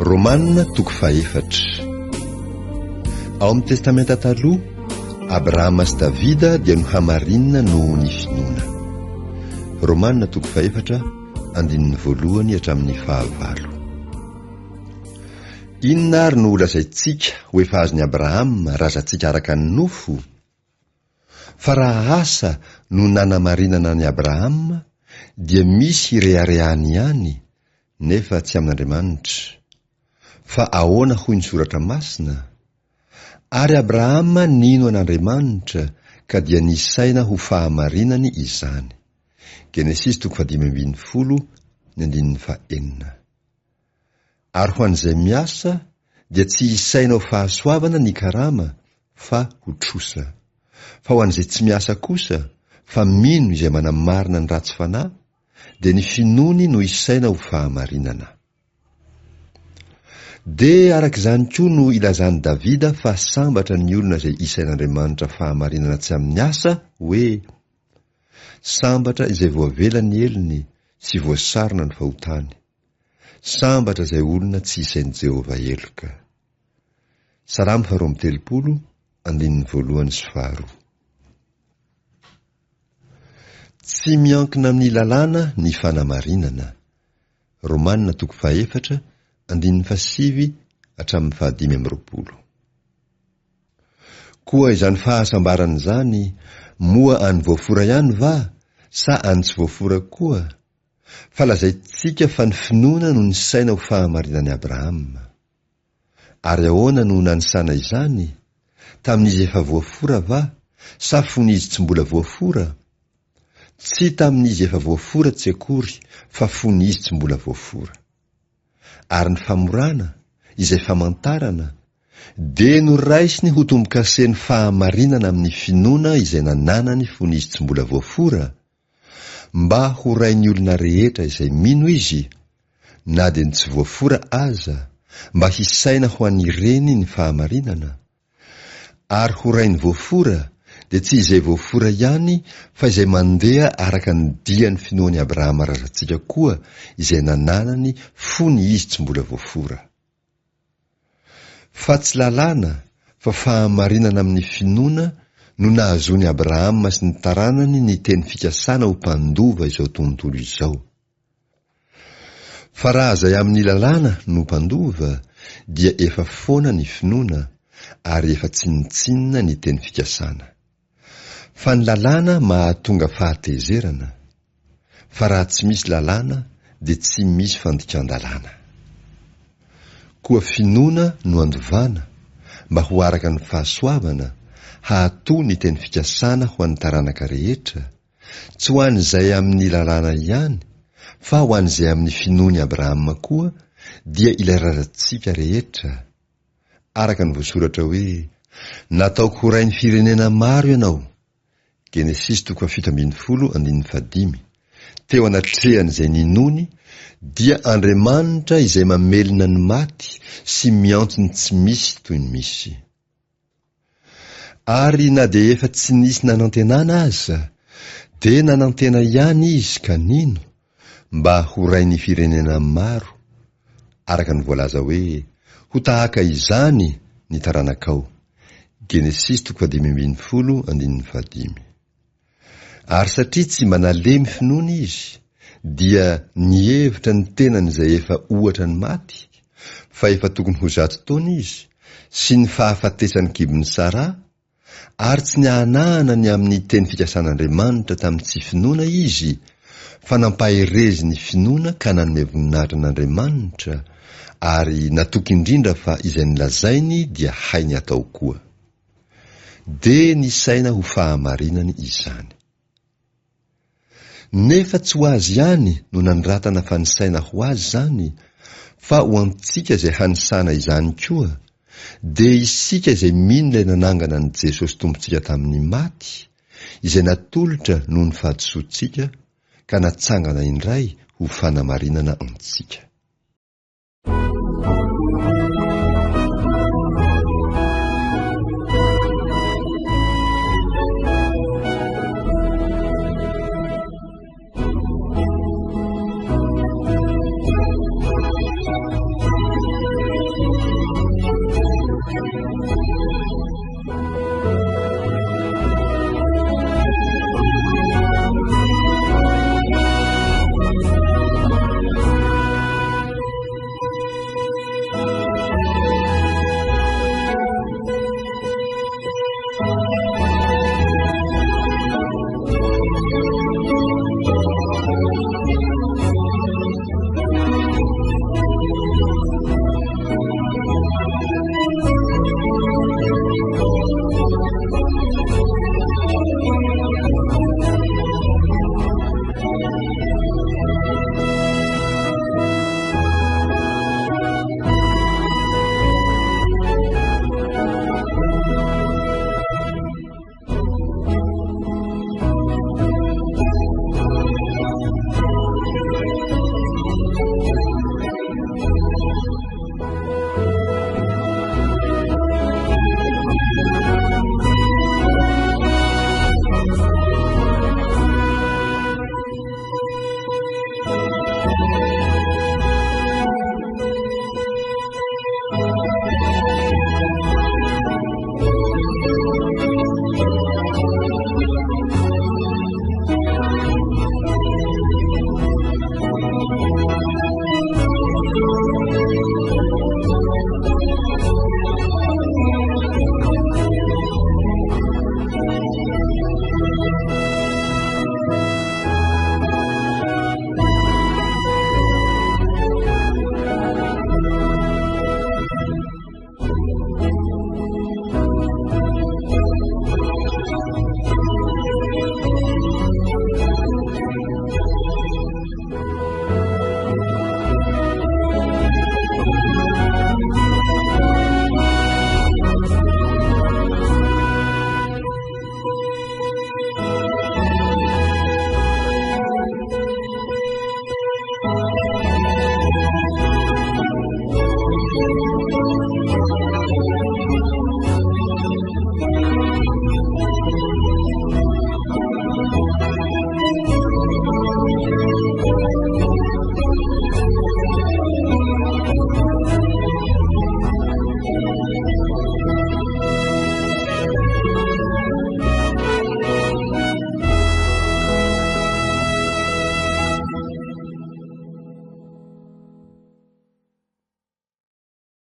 Romanina toko faefatra. Ao amin'ny testamenta taloha, Abrahama sy Davida dia nohamarinina noho ny finoana. Romanina toko faefatra, andininy voalohany hatramin'ny 9. Inona ary no lazaintsika ho efa azon'i Abrahama razantsika araka ny nofo? Fa raha asa no nanamarinana ny Abrahama, dia misy reharehany ihany, nefa tsy amin'Andriamanitra. Fa ahoana hoy ny soratra masina? Ary Abrahama nino an'Andriamanitra, ka dia nisaina ho fahamarinany izany. Genesis 5:9. Ary ho an'izay miasa, dia tsy isaina ho fahasoavana ny karama, fa ho trosa. Fa ho an'izay tsy miasa kosa, fa mino izay manamarina ny ratsy fanahy, dia ny finoany no isaina ho fahamarinana. Dia arak'izany koa no ilazany Davida fa sambatra ny olona izay isain'Andriamanitra fahamarinana tsy amin'ny asa, hoe sambatra izay voavela ny elony sy voasarona ny fahotany. Sambatra izay olona tsy isain'i Jehovah eloka. Salamo 1:2. Tsy miankina amin'ny lalàna ny fanamarinana. Romanina toko faefatra, 7-15. Koa izany fahasambarana izany, moa any voafora ihany va, sa any tsy voafora koa? Fa lazaintsika fa ny finoana no ny saina ho fahamarinan'i Abrahama. Ary ahoana no nanisana izany? Tamin'izy efa voafora va, sa fon'izy tsy mbola voafora? Tsy tamin'izy efa voafora tsy akory, fa fon'izy tsy mbola voafora. Ary ny famorana, izay famantarana, dia noraisiny ho tombo-kasen'ny fahamarinana amin'ny finoana izay nananany fon'izy tsy mbola voafora, mba ho rain'ny olona rehetra izay mino izy, na dia ny tsy voafora aza, mba hisaina ho an'ireny ny fahamarinana. Ary ho rain'ny voafora, dia tsy izay voafora ihany, fa izay mandeha araka ny dian'ny finoan'i Abrahama razantsika koa, izay nananany fony izy tsy mbola voafora. Fa tsy lalàna, fa fahamarinana amin'ny finoana no nahazoan'i Abrahama sy ny taranany ny teny fikasana ho mpandova izao tontolo izao. Fa raha izay amin'ny lalàna no mpandova, dia efa foana ny finoana, ary efa tsinitsinina ny teny fikasana. Fa ny lalàna mahatonga fahatezerana, fa raha tsy misy lalàna, dia tsy misy fandikan-dalàna. Koa finoana no andovana, mba ho araka ny fahasoavana, hahatoa ny teny fikasana ho an'ny taranaka rehetra, tsy ho an'izay amin'ny lalàna ihany, fa ho an'izay amin'ny finoan'i Abrahama koa, dia ilay razantsika rehetra. Araka ny voasoratra hoe, nataoko ho rain'ny firenena maro ianao. Genesis 7:5. Teo anatrehan'izay ninony, dia Andriamanitra izay mamelona ny maty sy miantsony tsy misy toy ny misy. Ari na dia efa tsy nisy nanantenana aza, dia nanantena ihany izy kanino, mba ho rain'ny firenena maro, araka ny voalaza hoe, ho tahaka izany ny taranakao. Genesis 5:15. Ary satria tsy manalemy finoana izy, dia nihevitra ny tenany izay efa ohatra ny maty, fa efa tokony ho 100 taona izy, sy ny fahafatesany kibony Sara, ary tsy nianahana ny amin'ny teny fikasan'Andriamanitra tamin'ny tsy finoana izy, fa nampaherezy ny finoana ka nanome voninahitra an'Andriamanitra, ary natoky indrindra fa izay nilazainy dia hainy atao koa. Dia nisaina ho fahamarinany izany. Nefa tsy ho azy ihany no nanratana fa nisaina ho azy zany, fa ho antsika izay hanisana izany koa, dia isika izay mino ilay nanangana ny Jesosy tompontsika tamin'ny maty, izay natolotra noho ny fahadisoantsika, ka natsangana indray ho fanamarinana antsika.